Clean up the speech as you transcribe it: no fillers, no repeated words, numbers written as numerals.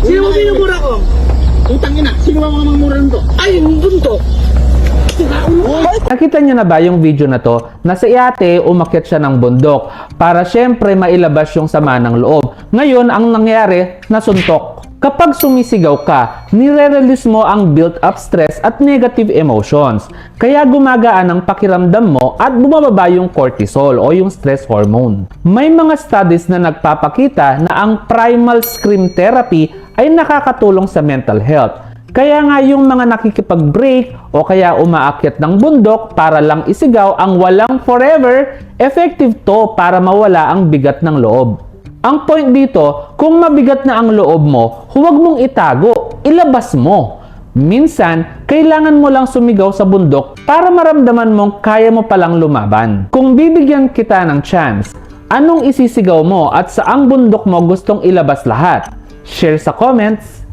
Sino mo minumura ko? Utang ina, sino ba mga mura nito? Ay, yung bunto. Nakita niyo na ba yung video na to na si ate umakyat siya ng bundok para syempre mailabas yung sama ng loob. Ngayon, ang nangyari, nasuntok. Kapag sumisigaw ka, nire-release mo ang built-up stress at negative emotions. Kaya gumagaan ang pakiramdam mo at bumababa yung cortisol o yung stress hormone. May mga studies na nagpapakita na ang primal scream therapy ay nakakatulong sa mental health. Kaya nga yung mga nakikipag-break o kaya umaakyat ng bundok para lang isigaw ang walang forever, effective to para mawala ang bigat ng loob. Ang point dito, kung mabigat na ang loob mo, huwag mong itago, ilabas mo. Minsan, kailangan mo lang sumigaw sa bundok para maramdaman mong kaya mo palang lumaban. Kung bibigyan kita ng chance, anong isisigaw mo at saang bundok mo gustong ilabas lahat? Share sa comments!